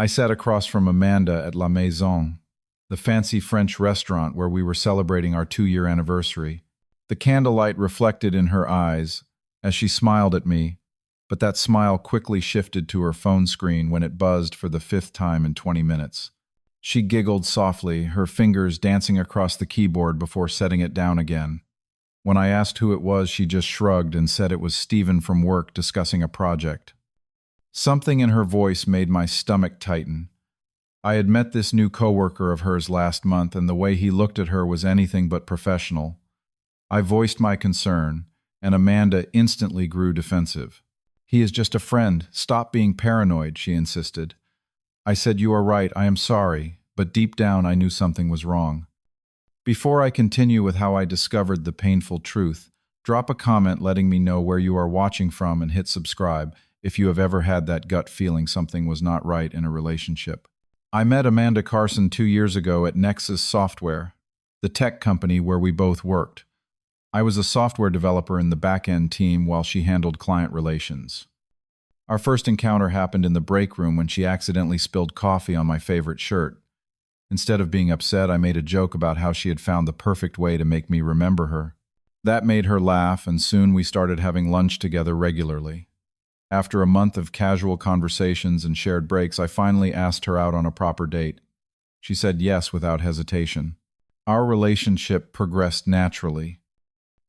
I sat across from Amanda at La Maison, the fancy French restaurant where we were celebrating our 2-year anniversary. The candlelight reflected in her eyes as she smiled at me, but that smile quickly shifted to her phone screen when it buzzed for the 5th time in 20 minutes. She giggled softly, her fingers dancing across the keyboard before setting it down again. When I asked who it was, she just shrugged and said it was Stephen from work discussing a project. Something in her voice made my stomach tighten. I had met this new coworker of hers last month, and the way he looked at her was anything but professional. I voiced my concern, and Amanda instantly grew defensive. "He is just a friend. Stop being paranoid," she insisted. I said, "You are right, I am sorry," but deep down I knew something was wrong. Before I continue with how I discovered the painful truth, drop a comment letting me know where you are watching from and hit subscribe if you have ever had that gut feeling something was not right in a relationship. I met Amanda Carson 2 years ago at Nexus Software, the tech company where we both worked. I was a software developer in the back-end team while she handled client relations. Our first encounter happened in the break room when she accidentally spilled coffee on my favorite shirt. Instead of being upset, I made a joke about how she had found the perfect way to make me remember her. That made her laugh, and soon we started having lunch together regularly. After a month of casual conversations and shared breaks, I finally asked her out on a proper date. She said yes without hesitation. Our relationship progressed naturally.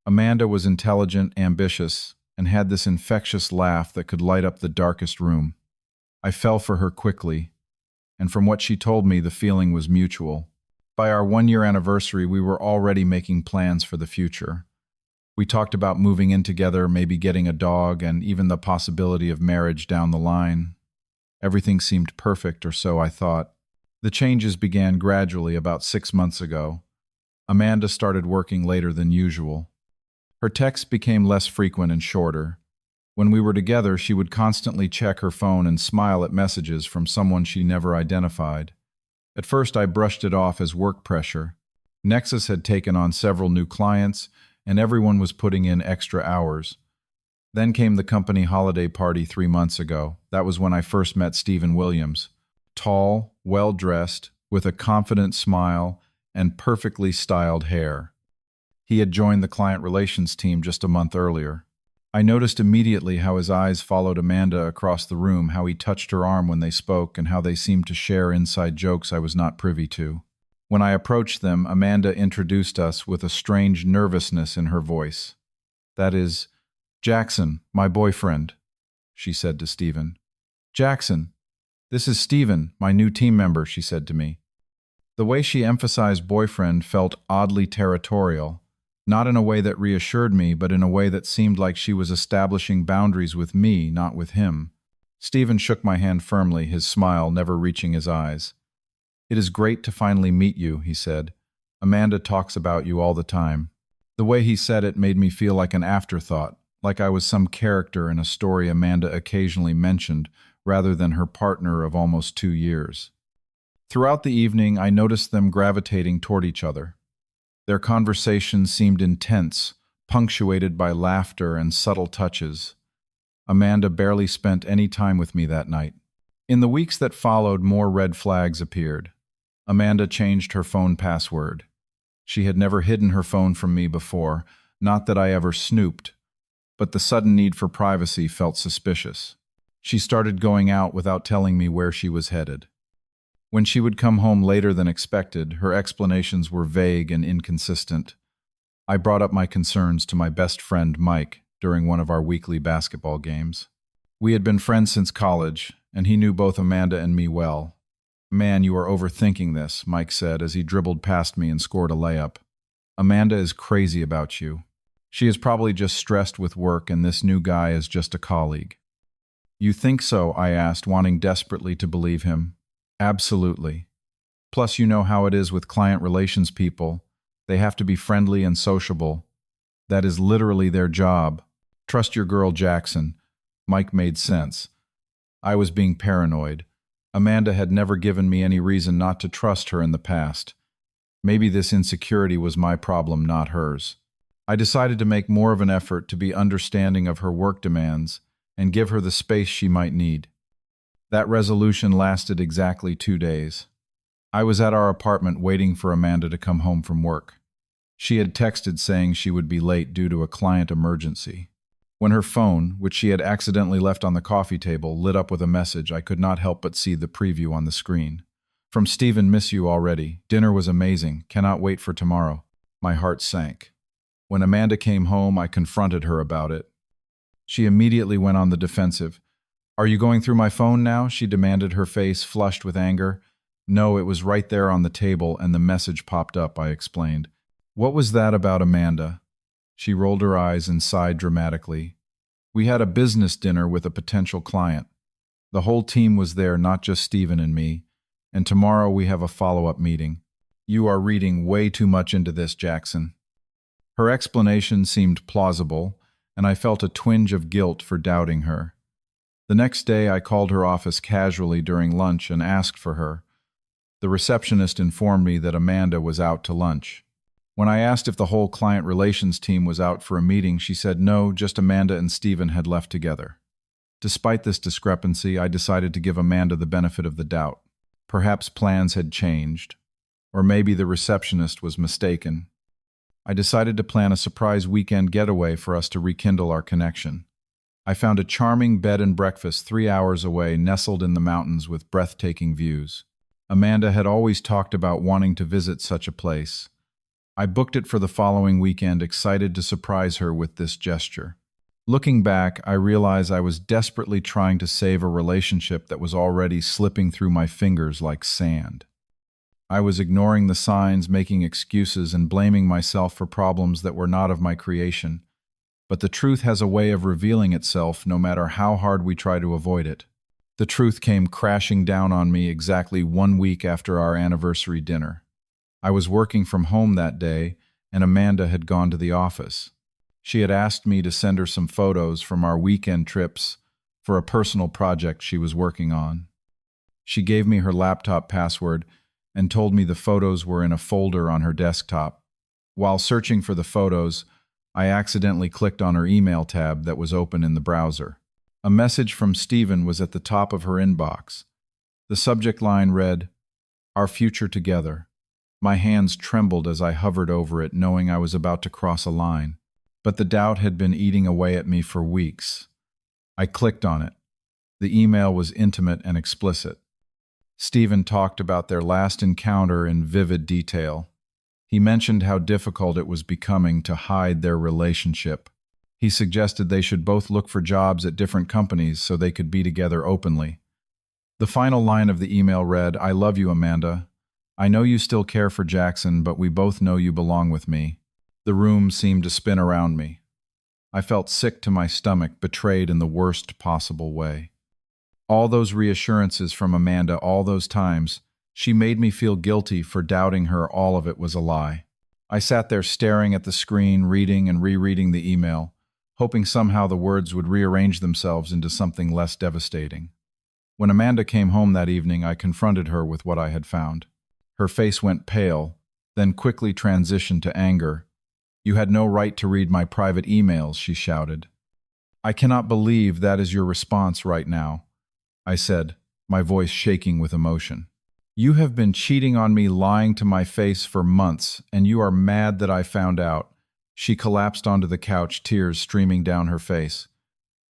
Amanda was intelligent, ambitious, and had this infectious laugh that could light up the darkest room. I fell for her quickly, and from what she told me, the feeling was mutual. By our 1-year anniversary, we were already making plans for the future. We talked about moving in together, maybe getting a dog, and even the possibility of marriage down the line. Everything seemed perfect, or so I thought. The changes began gradually about 6 months ago. Amanda started working later than usual. Her texts became less frequent and shorter. When we were together, she would constantly check her phone and smile at messages from someone she never identified. At first, I brushed it off as work pressure. Nexus had taken on several new clients, and everyone was putting in extra hours. Then came the company holiday party 3 months ago. That was when I first met Stephen Williams. Tall, well-dressed, with a confident smile and perfectly styled hair. He had joined the client relations team just a month earlier. I noticed immediately how his eyes followed Amanda across the room, how he touched her arm when they spoke, and how they seemed to share inside jokes I was not privy to. When I approached them, Amanda introduced us with a strange nervousness in her voice. "That is, Jackson, my boyfriend," she said to Stephen. "Jackson, this is Stephen, my new team member," she said to me. The way she emphasized boyfriend felt oddly territorial. Not in a way that reassured me, but in a way that seemed like she was establishing boundaries with me, not with him. Stephen shook my hand firmly, his smile never reaching his eyes. "It is great to finally meet you," he said. "Amanda talks about you all the time." The way he said it made me feel like an afterthought, like I was some character in a story Amanda occasionally mentioned, rather than her partner of almost 2 years. Throughout the evening, I noticed them gravitating toward each other. Their conversations seemed intense, punctuated by laughter and subtle touches. Amanda barely spent any time with me that night. In the weeks that followed, more red flags appeared. Amanda changed her phone password. She had never hidden her phone from me before, not that I ever snooped, but the sudden need for privacy felt suspicious. She started going out without telling me where she was headed. When she would come home later than expected, her explanations were vague and inconsistent. I brought up my concerns to my best friend Mike during one of our weekly basketball games. We had been friends since college, and he knew both Amanda and me well. "Man, you are overthinking this," Mike said as he dribbled past me and scored a layup. "Amanda is crazy about you. She is probably just stressed with work, and this new guy is just a colleague." "You think so?" I asked, wanting desperately to believe him. "Absolutely. Plus, you know how it is with client relations people. They have to be friendly and sociable. That is literally their job. Trust your girl, Jackson." Mike made sense. I was being paranoid. Amanda had never given me any reason not to trust her in the past. Maybe this insecurity was my problem, not hers. I decided to make more of an effort to be understanding of her work demands and give her the space she might need. That resolution lasted exactly 2 days. I was at our apartment waiting for Amanda to come home from work. She had texted saying she would be late due to a client emergency. When her phone, which she had accidentally left on the coffee table, lit up with a message, I could not help but see the preview on the screen. From Stephen, miss you already. Dinner was amazing. Cannot wait for tomorrow. My heart sank. When Amanda came home, I confronted her about it. She immediately went on the defensive. Are you going through my phone now? She demanded, her face flushed with anger. No, it was right there on the table and the message popped up, I explained. What was that about Amanda? She rolled her eyes and sighed dramatically. We had a business dinner with a potential client. The whole team was there, not just Stephen and me, and tomorrow we have a follow-up meeting. You are reading way too much into this, Jackson. Her explanation seemed plausible, and I felt a twinge of guilt for doubting her. The next day I called her office casually during lunch and asked for her. The receptionist informed me that Amanda was out to lunch. When I asked if the whole client relations team was out for a meeting, she said no, just Amanda and Stephen had left together. Despite this discrepancy, I decided to give Amanda the benefit of the doubt. Perhaps plans had changed, or maybe the receptionist was mistaken. I decided to plan a surprise weekend getaway for us to rekindle our connection. I found a charming bed and breakfast 3 hours away, nestled in the mountains with breathtaking views. Amanda had always talked about wanting to visit such a place. I booked it for the following weekend, excited to surprise her with this gesture. Looking back, I realize I was desperately trying to save a relationship that was already slipping through my fingers like sand. I was ignoring the signs, making excuses, and blaming myself for problems that were not of my creation. But the truth has a way of revealing itself no matter how hard we try to avoid it. The truth came crashing down on me exactly 1 week after our anniversary dinner. I was working from home that day, and Amanda had gone to the office. She had asked me to send her some photos from our weekend trips for a personal project she was working on. She gave me her laptop password and told me the photos were in a folder on her desktop. While searching for the photos, I accidentally clicked on her email tab that was open in the browser. A message from Stephen was at the top of her inbox. The subject line read, "Our future together." My hands trembled as I hovered over it, knowing I was about to cross a line. But the doubt had been eating away at me for weeks. I clicked on it. The email was intimate and explicit. Stephen talked about their last encounter in vivid detail. He mentioned how difficult it was becoming to hide their relationship. He suggested they should both look for jobs at different companies so they could be together openly. The final line of the email read, "I love you, Amanda. I know you still care for Jackson, but we both know you belong with me." The room seemed to spin around me. I felt sick to my stomach, betrayed in the worst possible way. All those reassurances from Amanda, all those times, she made me feel guilty for doubting her. All of it was a lie. I sat there staring at the screen, reading and rereading the email, hoping somehow the words would rearrange themselves into something less devastating. When Amanda came home that evening, I confronted her with what I had found. Her face went pale, then quickly transitioned to anger. "You had no right to read my private emails," she shouted. "I cannot believe that is your response right now," I said, my voice shaking with emotion. "You have been cheating on me, lying to my face for months, and you are mad that I found out." She collapsed onto the couch, tears streaming down her face.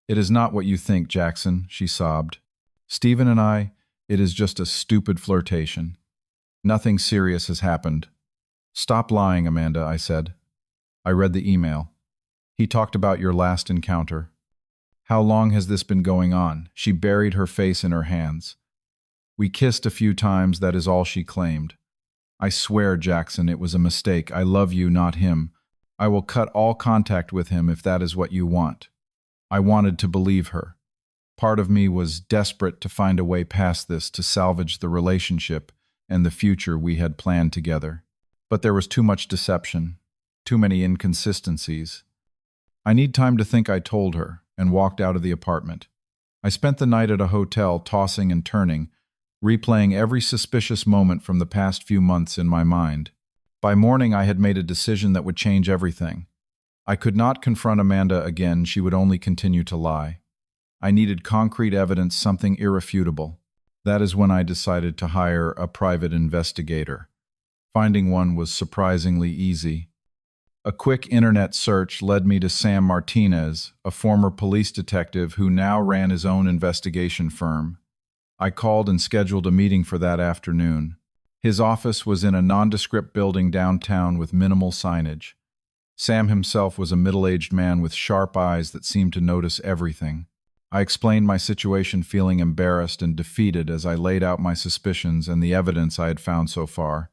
"It is not what you think, Jackson," she sobbed. "Stephen and I, it is just a stupid flirtation. Nothing serious has happened." "Stop lying, Amanda," I said. I read the email. "He talked about your last encounter." "How long has this been going on?" She buried her face in her hands. "We kissed a few times, that is all she claimed." "I swear, Jackson, it was a mistake. I love you, not him. I will cut all contact with him if that is what you want." I wanted to believe her. Part of me was desperate to find a way past this, to salvage the relationship and the future we had planned together. But there was too much deception, too many inconsistencies. "I need time to think," I told her, and walked out of the apartment. I spent the night at a hotel, tossing and turning, replaying every suspicious moment from the past few months in my mind. By morning, I had made a decision that would change everything. I could not confront Amanda again. She would only continue to lie. I needed concrete evidence, something irrefutable. That is when I decided to hire a private investigator. Finding one was surprisingly easy. A quick internet search led me to Sam Martinez, a former police detective who now ran his own investigation firm. I called and scheduled a meeting for that afternoon. His office was in a nondescript building downtown with minimal signage. Sam himself was a middle-aged man with sharp eyes that seemed to notice everything. I explained my situation, feeling embarrassed and defeated as I laid out my suspicions and the evidence I had found so far.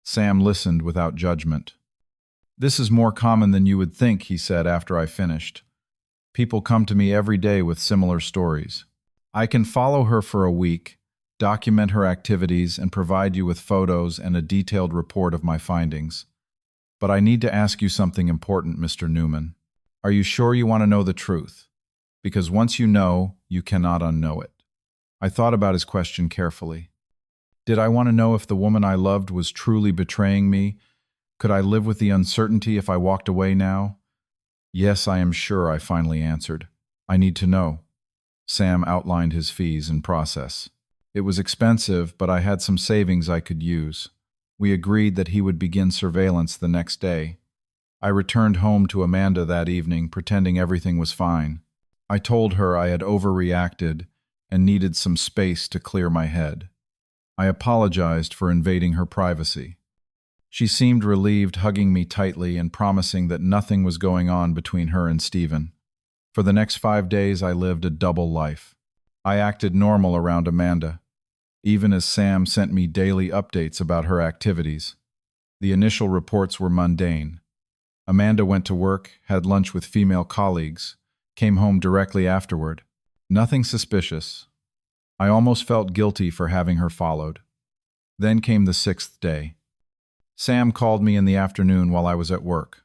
Sam listened without judgment. "This is more common than you would think," he said after I finished. "People come to me every day with similar stories. I can follow her for a week, document her activities, and provide you with photos and a detailed report of my findings. But I need to ask you something important, Mr. Newman. Are you sure you want to know the truth? Because once you know, you cannot unknow it." I thought about his question carefully. Did I want to know if the woman I loved was truly betraying me? Could I live with the uncertainty if I walked away now? "Yes, I am sure," I finally answered. "I need to know." Sam outlined his fees and process. It was expensive, but I had some savings I could use. We agreed that he would begin surveillance the next day. I returned home to Amanda that evening, pretending everything was fine. I told her I had overreacted and needed some space to clear my head. I apologized for invading her privacy. She seemed relieved, hugging me tightly and promising that nothing was going on between her and Stephen. For the next 5 days, I lived a double life. I acted normal around Amanda, even as Sam sent me daily updates about her activities. The initial reports were mundane. Amanda went to work, had lunch with female colleagues, came home directly afterward. Nothing suspicious. I almost felt guilty for having her followed. Then came the 6th day. Sam called me in the afternoon while I was at work.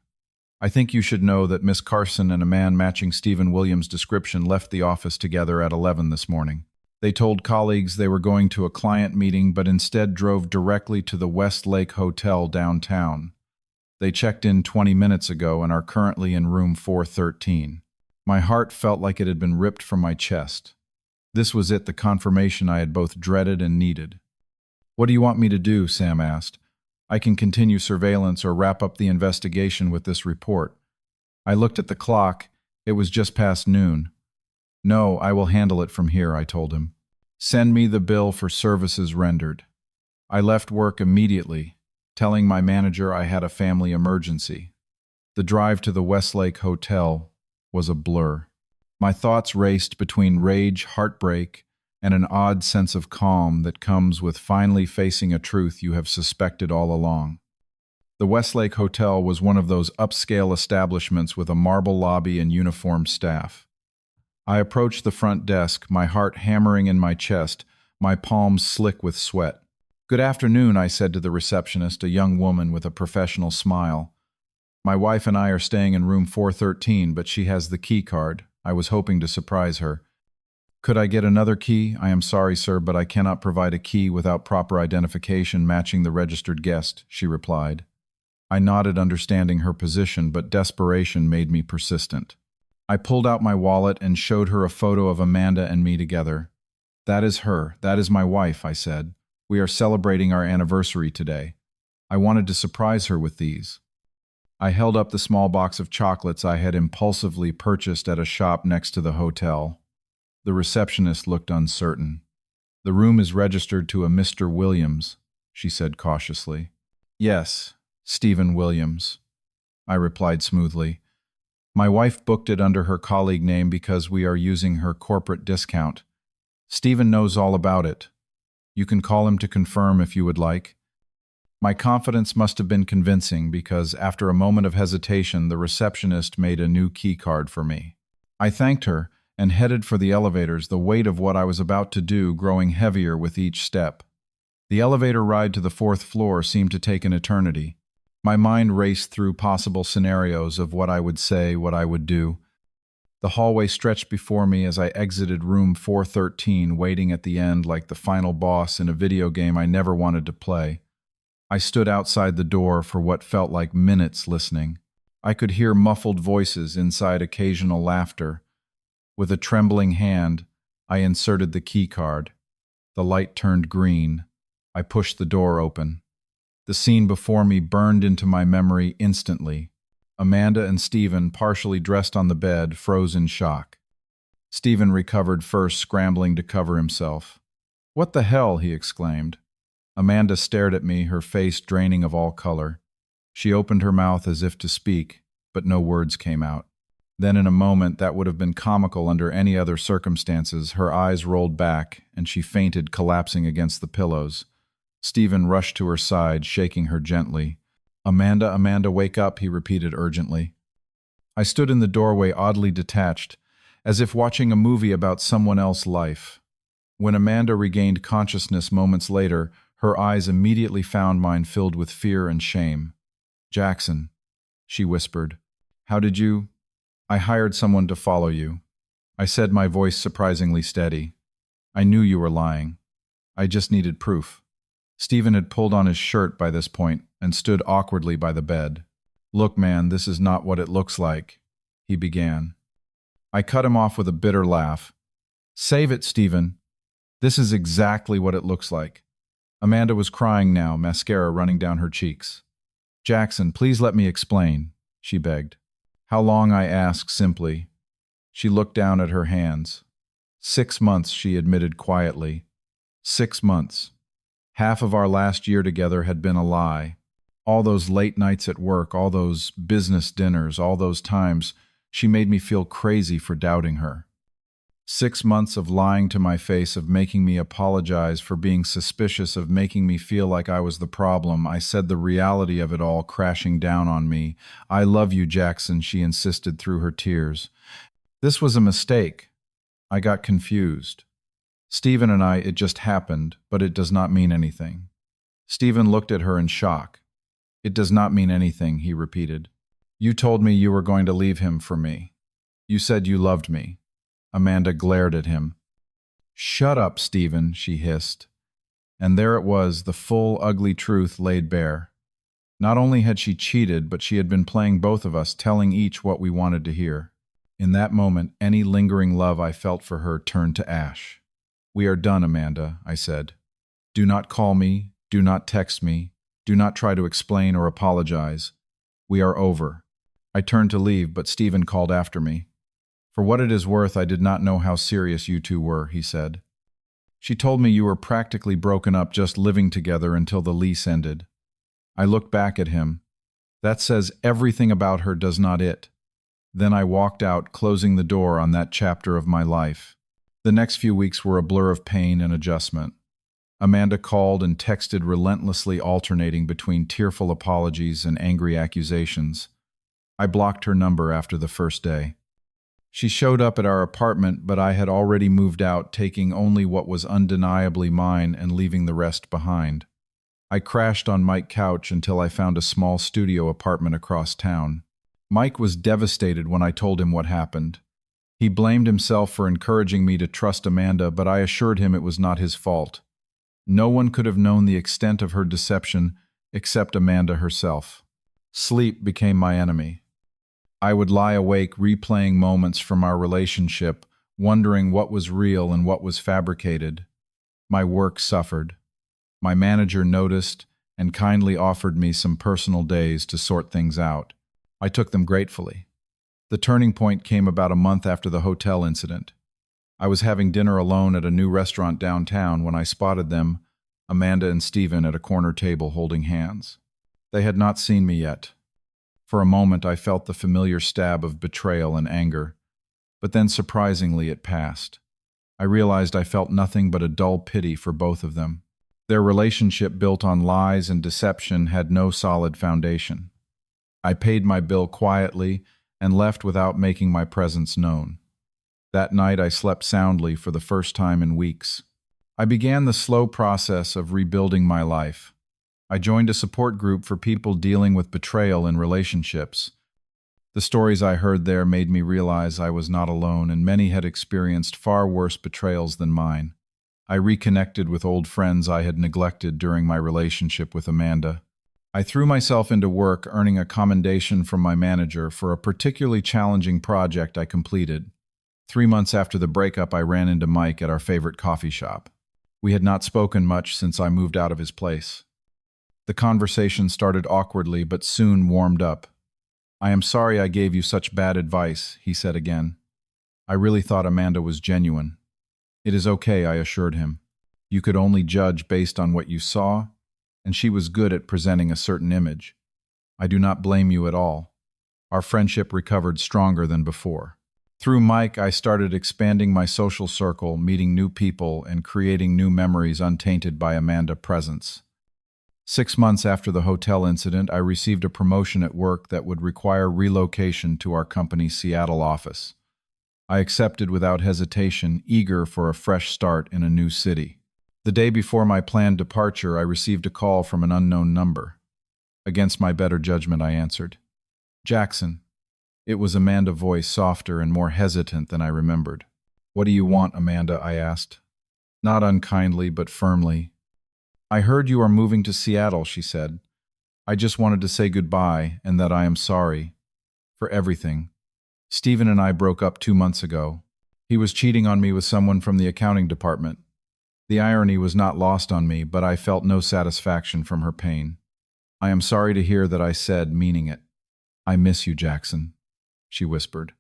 "I think you should know that Miss Carson and a man matching Stephen Williams' description left the office together at 11 this morning. They told colleagues they were going to a client meeting but instead drove directly to the Westlake Hotel downtown. They checked in 20 minutes ago and are currently in room 413. My heart felt like it had been ripped from my chest. This was it, the confirmation I had both dreaded and needed. "What do you want me to do?" Sam asked. "I can continue surveillance or wrap up the investigation with this report." I looked at the clock. It was just past noon. "No, I will handle it from here," I told him. "Send me the bill for services rendered." I left work immediately, telling my manager I had a family emergency. The drive to the Westlake Hotel was a blur. My thoughts raced between rage, heartbreak, and an odd sense of calm that comes with finally facing a truth you have suspected all along. The Westlake Hotel was one of those upscale establishments with a marble lobby and uniformed staff. I approached the front desk, my heart hammering in my chest, my palms slick with sweat. "Good afternoon," I said to the receptionist, a young woman with a professional smile. "My wife and I are staying in room 413, but she has the key card." I was hoping to surprise her. "Could I get another key?" "I am sorry, sir, but I cannot provide a key without proper identification matching the registered guest," she replied. I nodded, understanding her position, but desperation made me persistent. I pulled out my wallet and showed her a photo of Amanda and me together. "That is her. That is my wife," I said. "We are celebrating our anniversary today. I wanted to surprise her with these." I held up the small box of chocolates I had impulsively purchased at a shop next to the hotel. The receptionist looked uncertain. "The room is registered to a Mr. Williams," she said cautiously. "Yes, Stephen Williams," I replied smoothly. "My wife booked it under her colleague name because we are using her corporate discount. Stephen knows all about it. You can call him to confirm if you would like." My confidence must have been convincing because after a moment of hesitation, the receptionist made a new key card for me. I thanked her and headed for the elevators, the weight of what I was about to do growing heavier with each step. The elevator ride to the 4th floor seemed to take an eternity. My mind raced through possible scenarios of what I would say, what I would do. The hallway stretched before me as I exited room 413, waiting at the end like the final boss in a video game I never wanted to play. I stood outside the door for what felt like minutes listening. I could hear muffled voices inside, occasional laughter. With a trembling hand, I inserted the key card. The light turned green. I pushed the door open. The scene before me burned into my memory instantly. Amanda and Stephen, partially dressed on the bed, froze in shock. Stephen recovered first, scrambling to cover himself. "What the hell?" he exclaimed. Amanda stared at me, her face draining of all color. She opened her mouth as if to speak, but no words came out. Then in a moment that would have been comical under any other circumstances, her eyes rolled back, and she fainted, collapsing against the pillows. Stephen rushed to her side, shaking her gently. "Amanda, Amanda, wake up," he repeated urgently. I stood in the doorway, oddly detached, as if watching a movie about someone else's life. When Amanda regained consciousness moments later, her eyes immediately found mine, filled with fear and shame. "Jackson," she whispered. "How did you—" "I hired someone to follow you," I said, my voice surprisingly steady. "I knew you were lying. I just needed proof." Stephen had pulled on his shirt by this point and stood awkwardly by the bed. "Look, man, this is not what it looks like," he began. I cut him off with a bitter laugh. "Save it, Stephen. This is exactly what it looks like." Amanda was crying now, mascara running down her cheeks. "Jackson, please let me explain," she begged. "How long?" I asked simply. She looked down at her hands. 6 months, she admitted quietly. 6 months. Half of our last year together had been a lie. All those late nights at work, all those business dinners, all those times she made me feel crazy for doubting her. 6 months of lying to my face, of making me apologize for being suspicious, of making me feel like I was the problem. I said the reality of it all crashing down on me. "I love you, Jackson," she insisted through her tears. "This was a mistake. I got confused. Stephen and I, it just happened, but it does not mean anything." Stephen looked at her in shock. "It does not mean anything," he repeated. "You told me you were going to leave him for me. You said you loved me." Amanda glared at him. "Shut up, Stephen," she hissed. And there it was, the full, ugly truth laid bare. Not only had she cheated, but she had been playing both of us, telling each what we wanted to hear. In that moment, any lingering love I felt for her turned to ash. "We are done, Amanda," I said. "Do not call me, do not text me, do not try to explain or apologize. We are over." I turned to leave, but Stephen called after me. "For what it is worth, I did not know how serious you two were," he said. "She told me you were practically broken up, just living together until the lease ended." I looked back at him. "That says everything about her, does not it?" Then I walked out, closing the door on that chapter of my life. The next few weeks were a blur of pain and adjustment. Amanda called and texted relentlessly, alternating between tearful apologies and angry accusations. I blocked her number after the first day. She showed up at our apartment, but I had already moved out, taking only what was undeniably mine and leaving the rest behind. I crashed on Mike's couch until I found a small studio apartment across town. Mike was devastated when I told him what happened. He blamed himself for encouraging me to trust Amanda, but I assured him it was not his fault. No one could have known the extent of her deception except Amanda herself. Sleep became my enemy. I would lie awake replaying moments from our relationship, wondering what was real and what was fabricated. My work suffered. My manager noticed and kindly offered me some personal days to sort things out. I took them gratefully. The turning point came about a month after the hotel incident. I was having dinner alone at a new restaurant downtown when I spotted them, Amanda and Stephen, at a corner table holding hands. They had not seen me yet. For a moment I felt the familiar stab of betrayal and anger, but then surprisingly it passed. I realized I felt nothing but a dull pity for both of them. Their relationship, built on lies and deception, had no solid foundation. I paid my bill quietly and left without making my presence known. That night I slept soundly for the first time in weeks. I began the slow process of rebuilding my life. I joined a support group for people dealing with betrayal in relationships. The stories I heard there made me realize I was not alone, and many had experienced far worse betrayals than mine. I reconnected with old friends I had neglected during my relationship with Amanda. I threw myself into work, earning a commendation from my manager for a particularly challenging project I completed. 3 months after the breakup, I ran into Mike at our favorite coffee shop. We had not spoken much since I moved out of his place. The conversation started awkwardly but soon warmed up. "I am sorry I gave you such bad advice," he said again. "I really thought Amanda was genuine." "It is okay," I assured him. "You could only judge based on what you saw, and she was good at presenting a certain image. I do not blame you at all." Our friendship recovered stronger than before. Through Mike, I started expanding my social circle, meeting new people, and creating new memories untainted by Amanda's presence. 6 months after the hotel incident, I received a promotion at work that would require relocation to our company's Seattle office. I accepted without hesitation, eager for a fresh start in a new city. The day before my planned departure, I received a call from an unknown number. Against my better judgment, I answered. "Jackson." It was Amanda's voice, softer and more hesitant than I remembered. "What do you want, Amanda?" I asked. Not unkindly, but firmly. "I heard you are moving to Seattle," she said. "I just wanted to say goodbye and that I am sorry for everything. Stephen and I broke up 2 months ago. He was cheating on me with someone from the accounting department." The irony was not lost on me, but I felt no satisfaction from her pain. "I am sorry to hear that," I said, meaning it. "I miss you, Jackson," she whispered.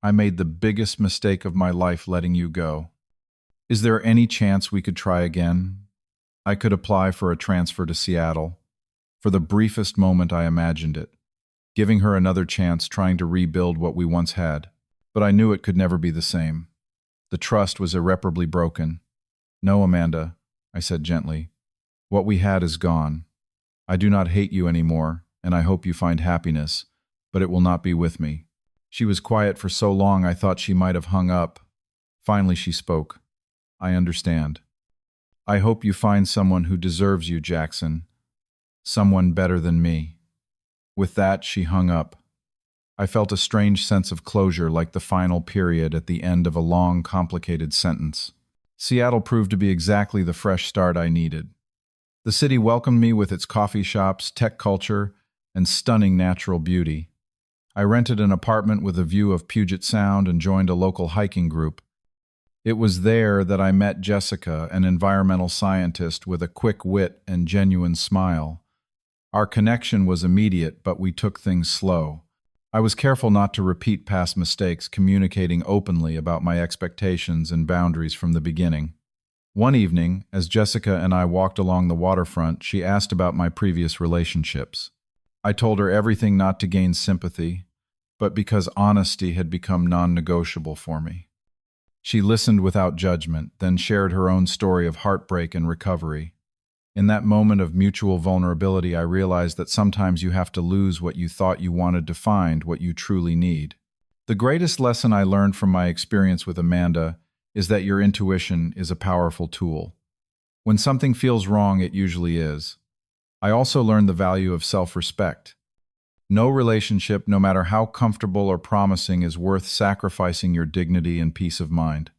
"I made the biggest mistake of my life letting you go. Is there any chance we could try again? I could apply for a transfer to Seattle." For the briefest moment I imagined it, giving her another chance, trying to rebuild what we once had. But I knew it could never be the same. The trust was irreparably broken. "No, Amanda," I said gently. "What we had is gone. I do not hate you anymore, and I hope you find happiness, but it will not be with me." She was quiet for so long I thought she might have hung up. Finally she spoke. "I understand. I hope you find someone who deserves you, Jackson. Someone better than me." With that, she hung up. I felt a strange sense of closure, like the final period at the end of a long, complicated sentence. Seattle proved to be exactly the fresh start I needed. The city welcomed me with its coffee shops, tech culture, and stunning natural beauty. I rented an apartment with a view of Puget Sound and joined a local hiking group. It was there that I met Jessica, an environmental scientist with a quick wit and genuine smile. Our connection was immediate, but we took things slow. I was careful not to repeat past mistakes, communicating openly about my expectations and boundaries from the beginning. One evening, as Jessica and I walked along the waterfront, she asked about my previous relationships. I told her everything, not to gain sympathy, but because honesty had become non-negotiable for me. She listened without judgment, then shared her own story of heartbreak and recovery. In that moment of mutual vulnerability, I realized that sometimes you have to lose what you thought you wanted to find what you truly need. The greatest lesson I learned from my experience with Amanda is that your intuition is a powerful tool. When something feels wrong, it usually is. I also learned the value of self-respect. No relationship, no matter how comfortable or promising, is worth sacrificing your dignity and peace of mind.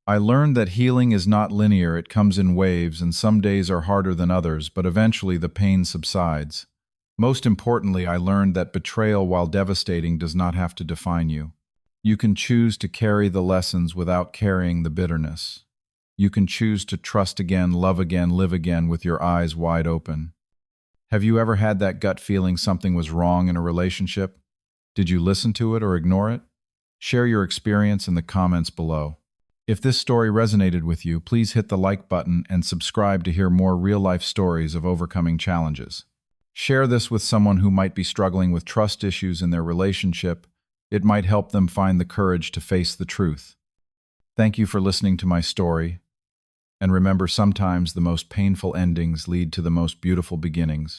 I learned that healing is not linear, it comes in waves, and some days are harder than others, but eventually the pain subsides. Most importantly, I learned that betrayal, while devastating, does not have to define you. You can choose to carry the lessons without carrying the bitterness. You can choose to trust again, love again, live again with your eyes wide open. Have you ever had that gut feeling something was wrong in a relationship? Did you listen to it or ignore it? Share your experience in the comments below. If this story resonated with you, please hit the like button and subscribe to hear more real-life stories of overcoming challenges. Share this with someone who might be struggling with trust issues in their relationship. It might help them find the courage to face the truth. Thank you for listening to my story. And remember, sometimes the most painful endings lead to the most beautiful beginnings.